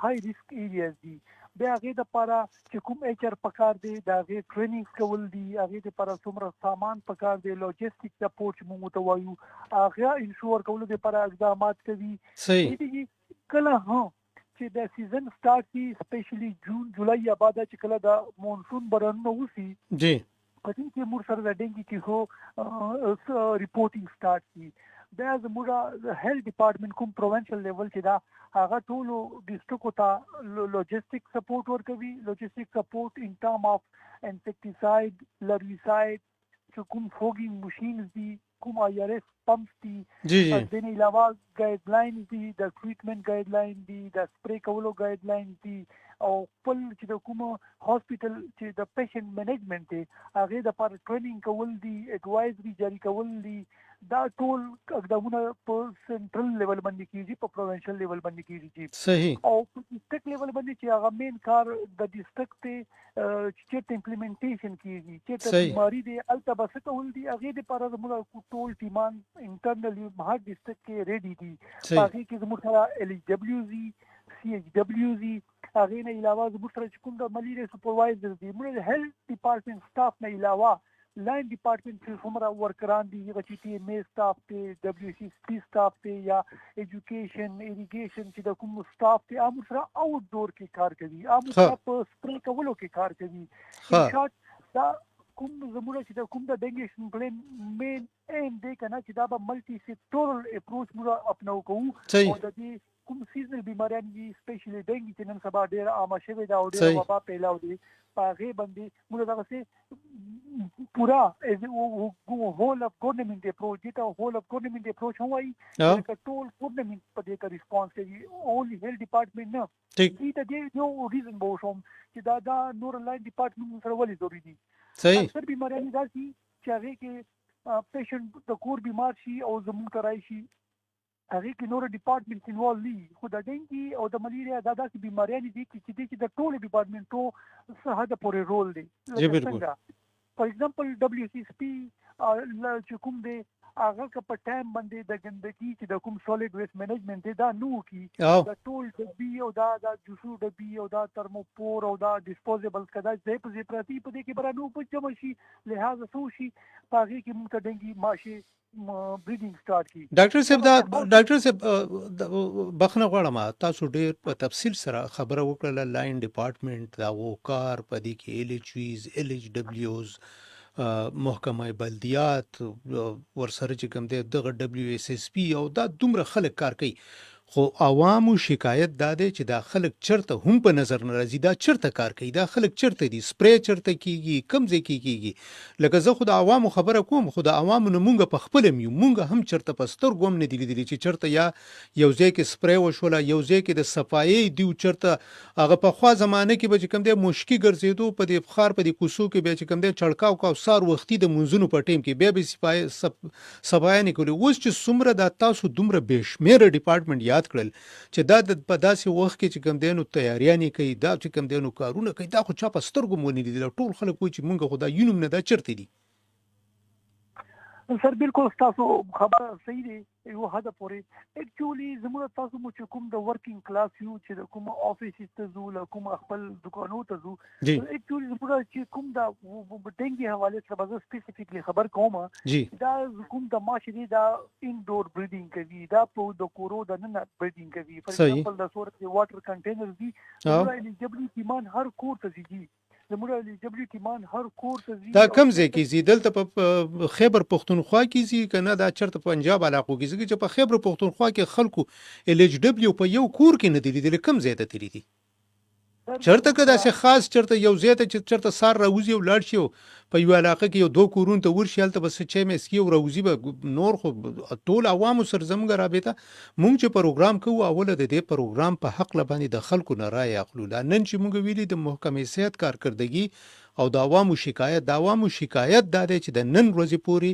هاي ریسک ایریاز دي. بیا هغه د لپاره چې کوم ایچ ار پکار دی دا هغه ټریننګ کول دي، هغه د لپاره څومره سامان پکار دی، لوجستیک سپورټ چې موږ ته وایو هغه انشور کول د لپاره اقدامات کوي. صحیح کله هم چې د سیزن سٹارټ شي سپیشلی جون جولای یا بعد چې کله د مونسون بارانونه وسی جی په دې کې موږ سره د ډینګي کې هو ریپورټینګ سٹارټ شي. بیا زموږ هیلث ډپارټمنټ کوم پروینشل لیول چې دا هغه ټول ډسټرکټو ته لوجستیک سپورټ ورکوي، لوجستیک سپورټ ان ټرم اف انسیکټیساید، لربیساید، چې کوم فوګینګ ماشینز دي، کوم آی آر ایس پمپس دي، د نه علاوه ګایډ لاینز دي، د ټریټمنټ ګایډ لاین دي، د سپری کولو ګایډ لاین دي او خپل چې د کوم هاسپټل چې د پیشنټ منیجمنت دی هغه د لپاره ټریننګ کول دي، اډوایزري جاری کول دي. دا ټول اقدامونه په سنټرل لیول باندې کیږي، په پروینشل لیول باندې کیږي. صحیح. او په ډسټرکټ لیول باندې چې هغه مین کار د ډسټرکټ چې امپلیمنټیشن کیږي چې د بیماری دی الته بس کول دي هغه د لپاره زموږ ټول ټیمان انټرنلی هر ډسټرکټ کې ریډي دي. هغه کې زموږ سره ال ایچ ډبلیو زی، سی ایچ ډبلیو زی، هغه نه علاوه زموږ سره کوم د ملیریا سپروایزر دي، موږ هیلث ډپارټمنټ سټاف نه علاوه لاین ډپارټمنټ چې څومره ورکران دي هغه چې ټي ایم ای سټاف ته، ډبلیو سی سپی سټاف ته یا ایجوکیشن اریګیشن چې د کوم سټاف ته هغه سره آوټ ډور کې کار کوي، هغه سره په سپری کولو کې کار کوي. ان شارټ دا کوم زموږ چې د کوم د ډینګیشن پلان مین ایم دی کنه چې دا به ملټي سیکټورل اپروچ موږ اپناو کوو او د دې کوم سیزنل بیماریان دي سپیشلی ډینګي چې نن سبا ډیر عامه شوی دا او ډیر وبا پیلاو دي هغه باندې موږ دا څه پورا هول اف ګورنمنت اپروچ دي ته هول اف ګورنمنت اپروچ هوایي چې ټول ګورنمنت په دې کې ریسپانس کوي، اونلی هیلث ډپارټمنټ نه. دې ته یو ریزن به وشم چې دا نور لاین ډپارټمنټ سره ولې ضروري دي. صحیح. اکثر بیماریان داسي چې هغه کې پیشنټ د کور بیمار شي او زموږ ته راشي هغه کې نور ډپارټمنټ انوالو دي، خو د ډینګي او د ملیریا دا داسې بیماریان دي چې د ټولو ډپارټمنټو څخه د پورې رول دی. جی بالکل. فار ایگزامپل ډبلیو سی سپی چې کوم دی هغه که په ټایم باندې د ګندګي چې د کوم سالډ ویسټ مینجمنت دی دا نو کی د ټول ډبي او دا د جوسو ډبي او دا ترموپور او دا ډیسپوزیبل کدا ځای په ځای پراتی په دې کې برانو په جمع شي لہذا سو شي پاږي کې موږ ته ډینګي ماشي بریډینګ سٹارټ کی. ډاکټر صاحب بخنه غواړم تاسو ډیر په تفصیل سره خبره وکړه لاین ډپارټمنټ دا وکار په دې کې ال ایچ ویز، ال ایچ ډبلیوز، محکمه بلدیات ورسره چې کوم دی دغه ډبلیو اس اس پی او دا دومره خلک کار کوي، خو عوامو شکایت دا دی چې دا خلک چرته هم په نظر نه راځي دا چرته کار کوي، دا خلک چرته دي، سپری چرته کیږي، کوم ځای کې کیږي. لکه زه خو د عوامو خبره کوم خو د عوامو نه مونږ په خپل یو مونږ هم چرته په سترګو هم نه دي لیدلي چې چرته یا یو ځای کې سپری وشوله، یو ځای کې د صفایي دیو چرته هغه پخوا زمانه کې به چې کوم دی مشکي ګرځېدو په دې ښار په دې کوڅو کې بیا چې کوم دی چړکاو کاو سار وختي د منځونو په ټیم کې بیا به صفایانې کولې. اوس چې څومره دا تاسو دومره بې شمېره ډپارټمنټ یاد کړل چې دا په داسې وخت کې چې کوم دی نو تیاریانې کوي، دا چې کوم دی نو کارونه کوي، دا خو چا په سترګو مو نه لیدل. ټول خلک وایي چې مونږ خو دا یونم نه دا چرته دي. سر بالکل تاسو خبره صحیح دی یو حد پورې. اکچولی زموږ تاسو مو چې کوم د ورکینګ کلاس یو چې د کوم افیس ته ځو له کوم خپل دکانو ته ځو اکچولی زموږ چې کوم د ډینګي حواله سره به سپیسیفیکلی خبر کوم دا کوم د ماشي دا انډور بریډینګ کوي، دا په د کورو د نن بریډینګ کوي. فار ایگزامپل د صورت واټر کنټینر دي نو ایلیجیبل ایمان هر کور ته ځي زموږ الیجیبিলিټی مان هر کور ته دا کم ځای کې زی دلته په خیبر پختونخوا کې زی کنه دا چرته پنجاب علاقو کې زی چې په خیبر پختونخوا کې خلکو الیجیبل په یو کور کې نه دي لیدل کم ځای ته تللی دي چرته که داسې خاص چرته یو ځای ته چې چرته سار راوځي او لاړ شي په یو علاقه کې یو دوه کورونو ته ورشي هلته به څه چای مسکي او راوځي به نور خو ټول عوامو سره زموږ رابطه مونږ چې پروګرام کوو اوله د دې پروګرام په حق لباندې د خلکو نه رای اخلو لا نن چې مونږ ویلي د محکمې صحت کارکردګي او د عوامو شکایت دا دی چې د نن ورځې پورې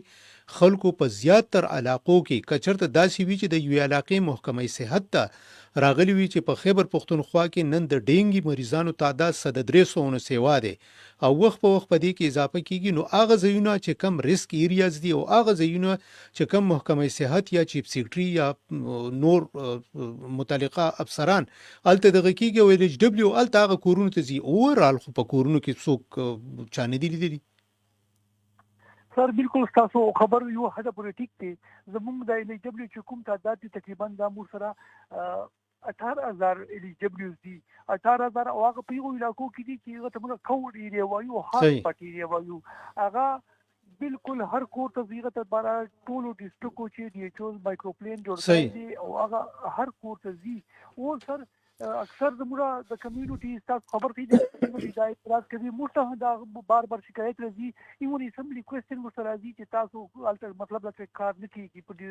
خلکو په زیاتر علاقو کې کچرته داسې وی چې د یو علاقې محکمې صحت ته راغلی وی چې په خیبر پختونخوا کې نن د ډینګي مریضانو تعداد 300 سیوا دی او وخت په وخت په دې کې اضافه کیږي نو هغه ځایونه چې کم ریسک ایریاز دي او هغه ځایونه چې کم محکمې صحت یا چیف سیکرټري یا نور متعلقه افسران الته دغه کیږي او ایل دبليو الته هغه کورونو ته زی اورال خو په کورونو کې څوک چانه دي لیدلي سر بالکل تاسو خبر یو حدا پورې ټیک دی زموږ د الیجیبل چې کوم تعداد تقریبا د مو سره 18000 الیجیبل دي 18000 او هغه په یو علاقو کې دي چې هغه موږ کوډ ایریا وایو هات پټ ایریا وایو هغه بالکل هر کور ته زیغه ته بار ټولو ډیسټریکټ چې دی چوز مایکروپلین جوړ کړی دي او هغه هر کور ته زی او سر اکثر زموږ د کمیونټي تاسو خبر دی چې دا اعتراض کوي موږ دا بار شکایت راځي ایون اسمبلی کوېسچن ورته راځي چې تاسو الټر مطلب دا کار نه کیږي په دې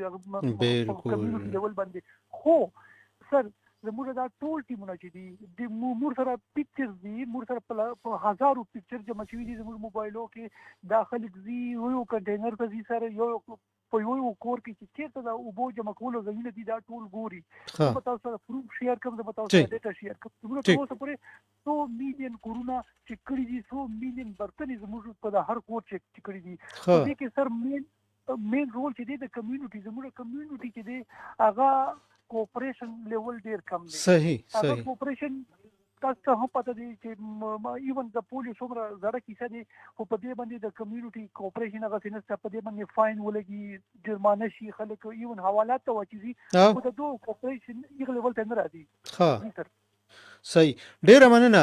کمیونټي لیول باندې خو سر زموږ دا ټول ټیمونه چې دي د مور سره پکچرز دي مور سره په هزارو پکچر جمع شوي دي زموږ موبایلو کې داخل دي یو کنټینر ته دي سره یو په یو کور کې چې چیرته دا اوبو جمع کولو ځایونه دي دا ټول ګوري په تاسو سره پروف شیر کوم د تاسو سره ډیټا شیر کوم زموږ په اوسه پورې 100 میلیون کورونه چې کړي دي 100 میلیون برتن زموږ په هر کور چې کړي دي دې کې سر مین رول چې دی د کمیونټي زموږ کمیونټي چې دی هغه کوپریشن لیول ډیر کم دی صحیح کوپریشن تاسو هم پته دی چې ایون د پولیس عمر زړه کیسه دی خو په دې باندې د کمیونټي کوپریشن هغه څنګه چې په دې باندې فاین ولګي جرمانه شي خلک ایون حوالات ته وچی خو د دوه کوپریشن یو لیول ته نه راځي صحیح ډیره مننه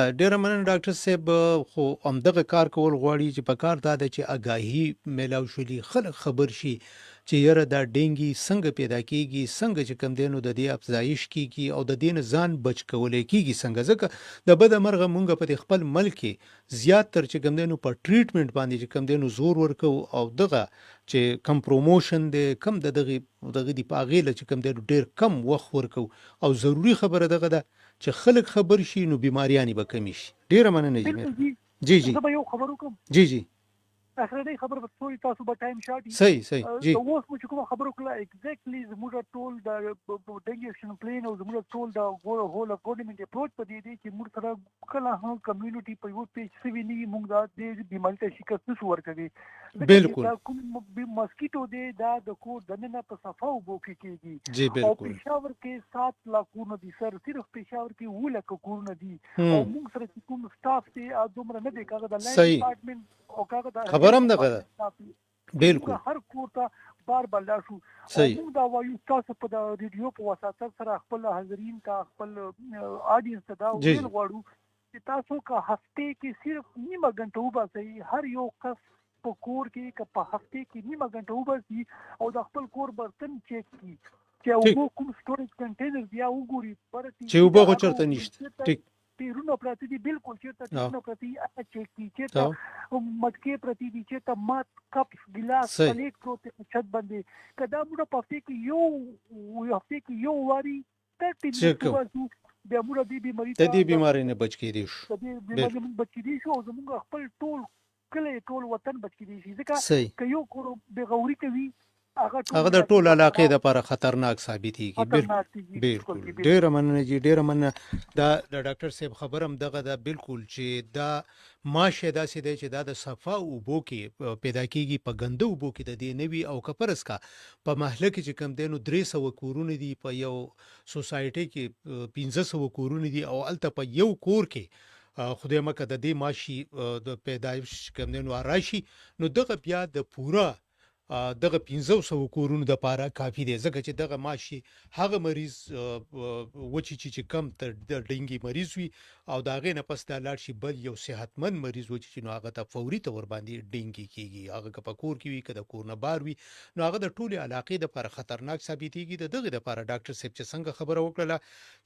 ډاکټر صاحب خو همدغه کار کول غواړي چې په کار دا د چې آگاهی میلاو شولي خلک خبر شي چې یره دا ډینګي څنګه پیدا کیږي څنګه چې کم دینو د دې افزایش کیږي او د دین ځان بچ کولای کیږي څنګه ځکه د بد مرغه مونږ په خپل ملک زیات تر چې کم دینو په ټریټمنټ باندې چې کم دینو زور ورکو او دغه چې کم پروموشن دی کم دغه دی پاغیله چې کم دینو ډیر کم وخت ورکو او ضروری خبره دغه ده چې خلک خبر شي نو بیماریانی به کمی شي ډیره مننه جی زه به یو خبر وکم جی اخرنی خبر په څوی تاسو به ټایم شاټ صحیح جی اوس مو چې کوم خبرو کړه ایگزیکټلی زموږ ټول د ډینګ اکشن پلان او زموږ ټول د هول اف ګورنمنت اپروچ په دې دی چې موږ سره کله هم کمیونټي په یو پیج سوي نه موږ دا د بیماری ته شکست نشو ورکوي بالکل کوم مسکیټو دی دا د کور دننه په صفه او بو کې کېږي جی بالکل او پېښور کې 7 لکونه دي سر صرف پېښور کې 2 لک کورونه دي او موږ سره کوم سټاف دی دومره نه دی کاغه د لاین ډپارټمنت او کاغه د خبرم دغه بالکل هر کور ته بار بل شو موږ دا وایو تاسو په د ریډیو په واسطه سره خپل حاضرین ته خپل اډینس ته دا ویل غواړو چې تاسو کا هفته کې صرف نیمه غنټه وباسئ هر یو کس په کور کې په هفته کې نیمه غنټه وباسئ او د خپل کور برتن چیک کړئ چې وګورئ کوم سټوریج کنټینر بیا وګورئ چې وګورئ چرته نشته ټیک پیرونو پراتی دي بالکل چیرته پیرونو پراتی چیک کی چیرته مټکې پراتی دي چیرته مات کپ ګلاس پلیټ پروت چت باندې کدا موږ په هفته کې یو واری 30 منټه بیا موږ دې بیماری نه بچ کېدی شو بیماری نه بچ کېدی شو زموږ خپل ټول وطن بچ کېدی شي ځکه که یو کور بغوري کوي هغه د ټول علاقې لپاره خطرناک ثابتېږي بالکل ډیره مننه دا د ډاکټر صاحب خبرم دغه دا بالکل چې دا ماشه داسې دی چې دا د صفا اوبو کې پیدا کیږي په ګنده اوبو کې د دې نوي او کپرس کا په محله کې چې کم دینو 300 کورونه دي په یو سوسایټي کې 1500 کورونه دي او الته په یو کور کې خدای مکه د دې ماشي د پیدایش کم دینو راشي نو دغه بیا د پورا دغه 1500 کورونو د پاره کافي دی ځکه چې دغه ماشي هغه مریض وچی چې کم تر د ډینګي مریض وي او دا غې نه پس د لاړ شي بل یو صحتمند مریض وچی چې نو هغه ته فوري تور باندې ډینګي کیږي هغه که په کور کې وي که د کور نه بار وي نو هغه د ټولي علاقې د لپاره خطرناک ثابتېږي د دغه لپاره ډاکټر صاحب چې څنګه خبره وکړه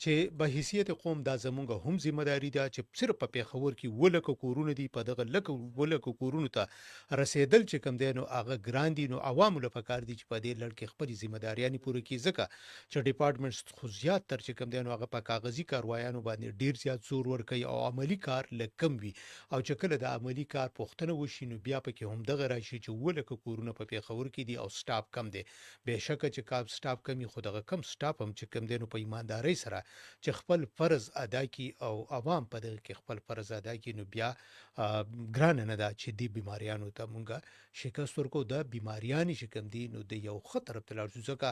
چې به حیثیت قوم دا زمونږ هم ذمہداري ده چې صرف په پیښور کې ولکه کورونه دي په دغه ولکه کورونو ته رسیدل چې کم دی نو هغه ګران دي نو عوامو له پکار دي چې په دې لړ کې خپل ذمہداریانې پوره کړي ځکه چې ډپارټمنټ خو زیات تر چې کم دی نو هغه په کاغذي کاروایانو باندې ډیر زیات زور ورکوي او عملی کار لکم وي او چې کله د عملی کار پوښتنه وشي نو بیا پکې هم دغه راشي چې ولکه کورونه په پیښور کې دي او سټاف کم دی بهشکه چې کاب سټاف کمی خو دغه کم سټاف هم چې کم دی نو په ایماندارۍ سره چې خپل فرض ادا کړي او عوام په دغه کې خپل فرض ادا کړي نو بیا ګران نه ده چې دی بیماریانو ته مونږه شکست ورکو د بیماریانې چې کم دي نو د یو خطر په لاړ شو ځکه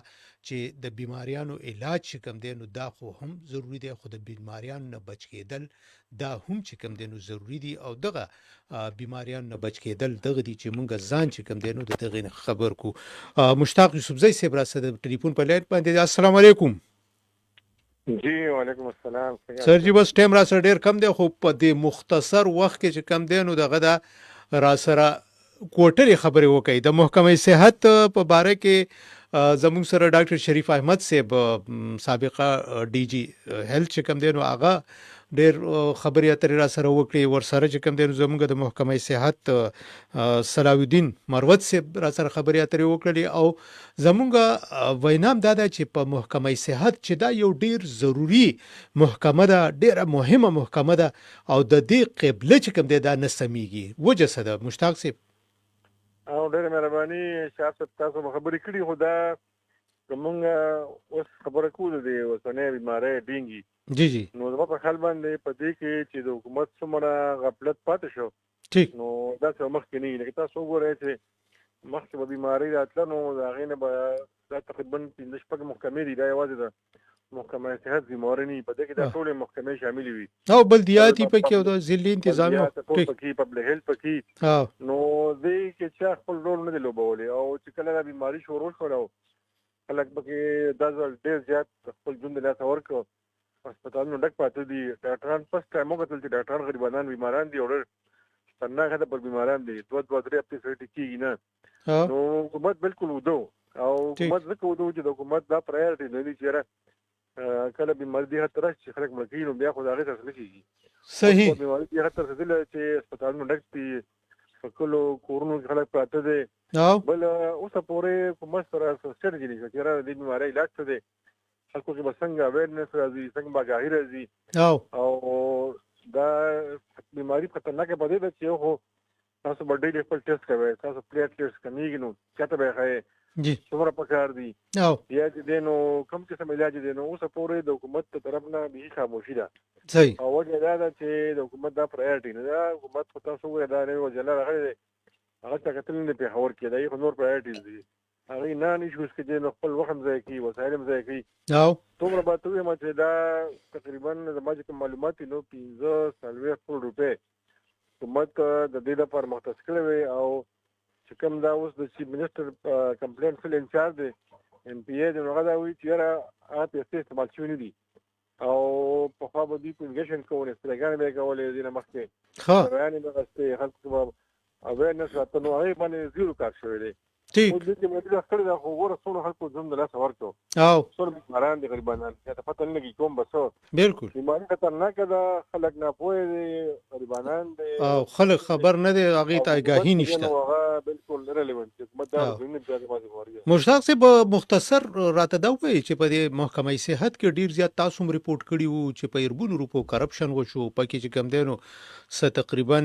چې د بیماریانو علاج چې کم دی نو دا خو هم ضروری دی خو د بیماریانو نه بچ کېدل دا هم چې کم دی نو ضروری دي او دغه بیماریانو نه بچ کېدل دغه دي چې مونږ ځان چې کم دی نو د دغه خبر کو مشتاق یوسفزی صاحب را سره د ټلیفون په لایټ باندې السلام علیکم جی وعلیکم السلام سر جی بس ټیم را سره ډیر کم دی خو په دې مختصر وخت کې چې کم دی نو دغه دا را سره کوټري خبرې وکړي د محکمه صحت په باره کې زموږ سره ډاکټر شریف احمد صاحب سابقه ډي جی هیلث چې کوم دی نو هغه ډېر خبرې اترې را سره وکړي ورسره چې کوم دی نو زموږ د محکمه صحت صلاح الدین مروت صاحب را سره خبرې اترې وکړي او زموږ وینام دا ده چې په محکمه صحت چې دا یو ډېر ضروری محکمه ده ډېره مهمه محکمه ده او د دې قبله چې کوم دی دا نه سمیږي وجه څه ده مشتاق صاحب او ډېره مهرباني شاه صاحب تاسو خبرې کړي خو دا زمونږ اوس خبره کوو د اوسنۍ بیمارۍ ډینګي جی جی نو زما په خیال باندې په دې کې چې د حکومت څومره غفلت پاتې شو ټیک نو دا څه مخکې نه لکه تاسو وګورئ چې مخکې به بیمارۍ راتله نو د هغې نه به دا تقریبا 15 شپږ محکمې دي دا یوازې د محکمه صحت ذمہوار نه په دې کې د ټولې محکمې شامل وي او بلدیاتي پکې او د ضلعي انتظامیه پکې پبلک هیلث پکې نو دې کې چې خپل رول نه دی لوبولی او چې کله دا بیماری شروع شوه خلک پکې دا ځل ډېر زیات خپل ژوند له لاسه ورکړ هسپتالونه ډک پاته دي ډاکټران فسټ ټایم وکتل چې ډاکټران غریبانان بیماران دي او ډېر خطرناک ده پر بیماران دي 2-3 هفتې سره ټیکېږي نه نو حکومت بالکل ودو او حکومت ځکه ودو چې د حکومت دا پرایورټي نه دي چې کله بیماری دې حد ته راشي چې خلک مړه کېږي نو بیا خو د هغې څه نه کېږي صحیح بیماري دې حد ته رسېدله چې هسپتالونه ډک دي په کلو کورونو کې خلک پراته دي بل اوسه پورې حکومت سره سټراتیجي نشته چې یاره د دې بیمارۍ علاج څه دی خلکو کې به څنګه اویرنس راځي څنګه به آګاهي راځي او دا بیماري خطرناکه په دې ده چې یو خو تاسو به ډېلي خپل ټیسټ کوئ تاسو پلیټلیټس کمیږي نو چاته به یې ښایې جی څومره پکار دي یا چې دی نو کوم قسم علاج دی نو اوسه پورې د حکومت په طرف نه بیخي خاموشي ده صحیح او وجه دا ده چې د حکومت دا پرایورټي نه ده حکومت خو تاسو وګورئ دا نوی وزیر راغلی دی هغه ته کتل نه پېښور کې دی خو نور پرایورټیز دي هغې نه نشوز کې دی نو خپل وخت هم ضایع کوي وسایل هم ضایع کوي دومره به ته ووایم چې دا تقریبا زما چې کوم معلومات دي نو 15 کروڑ روپۍ حکومت د دې لپاره مختص کړی وی او چې کوم دا اوس د چیف منسټر کمپلینټ فل انچارج دی ایم پی ای دی نو هغه دا وایي چې یاره هغه پیسې استعمال شوي نه دي او پخوا به دوی انګیشن کول سپریګانې به یې کولې دې نه مخکې بیانې به اخیستې خلکو به اویرنس راته نو هغې باندې زیرو کار شوی دی ټیک اوس دې کې مې کړې ده خو ګوره څومره خلکو ژوند د لاسه ورکړو څومره بیماران دي غریبانان چاته پته نه لګي کوم به څه بالکل بیماري خطرناکه ده خلک ناپوهه دي غریبانان دي او خلک خبر نه دي هغې ته آګاهي نشته هغه بالکل ریلیونټ حکومت دا مشتاق صاحب مختصر راته دا ووایي چې په دې محکمه صحت کې ډېر زیات تاسو هم ریپورټ کړي وو چې په اربونو روپو کرپشن وشو پکې چې کوم دی نو څه تقریبا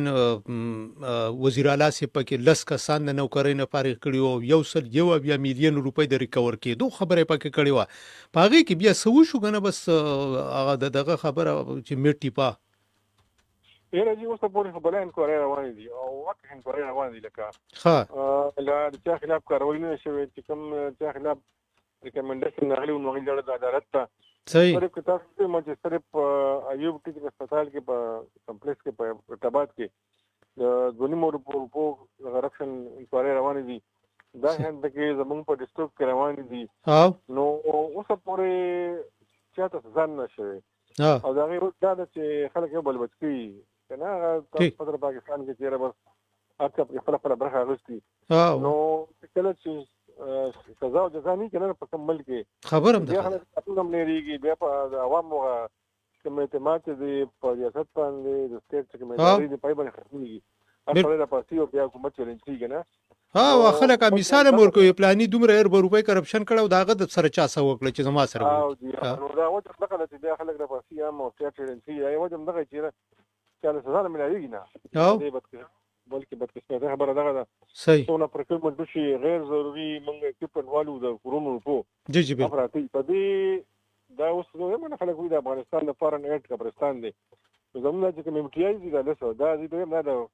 وزیر اعلی صاحب پکې 10 کسان د نوکرۍ نه فارغ کړي وو 1.1 میلیون روپۍ د ریکور کېدو خبره پکې کړې وه په هغې کې بیا څه وشو که نه بس هغه دغه خبره چې میټ ټیپا یاره جی اوس پورې خو بله انکوایرۍ روانې دي او واقع انکوایرۍ روانې دي لکه له د چا خلاف کاروایي نه شوې چې کوم چا خلاف ریکمنډیشن راغلي و نو هغې لاړه د عدالت ته صحیح صرف که تاسو وایم چې صرف ایوب ټیچنګ هسپتال کې په کمپلیکس کې په ارتباط کې د 2.5 روپو کرپشن انکوایرۍ روانې دي دا هند کې زمونږ په ډیسټریکټ کې روان دي او نو اوسه پورې چاته ځان نشوي او دا غیر دا چې خلک یو بل بچي کنه تاسو په پاکستان کې چیرې بس اته په خپل برخه غوستي نو کله چې سزا او جزا نه کنه په کوم ملک کې خبرم ده خلک خپل هم لريږي بیا په عوامو کوم اعتماد دي په ریاست باندې د سټیټ کمیټې دی په باندې خرڅېږي اصل دا پارتي او بیا حکومت چلنج کیږي نه خلک مثال مرکو پلاني دومره روپۍ کرپشن کړو داغه د سره چا سو وکړي چې زما سره نو دا وجه دغه چې بیا خلک د پارتي هم او سټیټ چلنج کیږي یو وجه دغه چې چاله سزا نه ملایږي نه بلکې بدقسمته خبره دغه ده صحیح څونه پرکمنټ شي غیر ضروري موږ کیپن والو د کورونو په جی افراطي په دې دا اوس نو موږ خلک وي د افغانستان د فارن ایډ قبرستان دی زموږ چې کمیټي دي دا له دا دې نه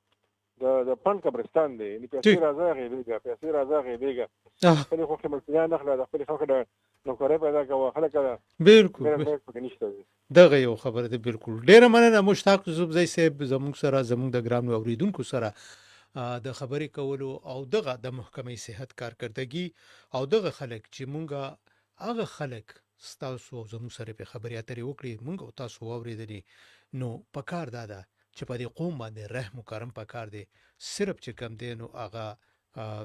د فن قبرستان دی ان پیسې راځي دیګه خپل خو خمسیان نخله د خپل خلک د نوکرې پیدا کوي خلک بالکل دغه یو خبره ده بالکل ډیره مننه مشتاق زوبزی صاحب زموږ سره زموږ د ګرام اوریدونکو سره د خبرې کولو او دغه د محکمې صحت کارکردګي او دغه خلک چې مونږه هغه خلک ستاسو زموږ سره په خبرې اترې وکړي مونږ او تاسو واورېدلې نو پکار دا ده چې په دې قوم باندې رحم کرم پکار دی صرف چې کم دی نو هغه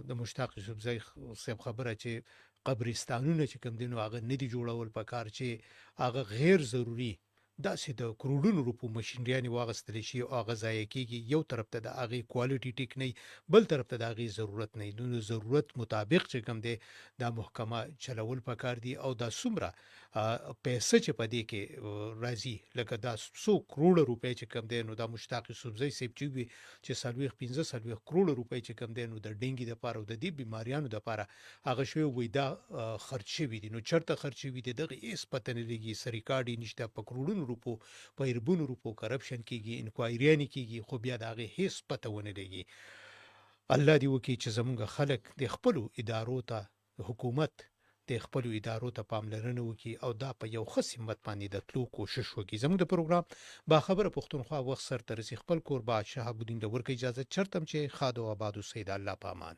د مشتاق زوبزی صاحب خبره چې قبرستانونه چې کم دي نو هغه نه دي جوړول پکار چې هغه غیر ضروري داسې د کروڑونو روپو ماشینریانې واغستلی شي او هغه ضایع کېږي یو طرف ته د هغې کوالټي ټیک نه بل طرف ته د هغې ضرورت نه نو ضرورت مطابق چې کم دی دا محکمه چلول پکار دي او دا څومره پیسې چې په دې کې راځي لکه دا 100 کروڑ روپۍ چې کم دی نو دا مشتاق زوبزی صاحب چې وي چې 15 کروڑ روپۍ چې کم دی نو د ډینګي دپاره او د دې بیماریانو دپاره هغه شوی وي دا خرچ شوي دي نو چېرته خرچ شوي دي دغه هېڅ پته نه لګي څه ریکارډ یې نشته په کروڑونو روپو په اربونو روپو کرپشن کیږي انکوایریانې کیږي خو بیا د هغې هېڅ پته ونه لګي الله دې وکړي چې زموږ خلک د خپلو ادارو ته حکومت د خپلو ادارو ته پاملرنه وکړي او دا په یو ښه سمت باندې د تلو کوشش وکړي زموږ د پروګرام باخبره پښتونخوا وخت سرته رسي خپل کوربه شهاب الدین د ورکه اجازه چرتم چې خاد او آباد اوسئ د الله په امان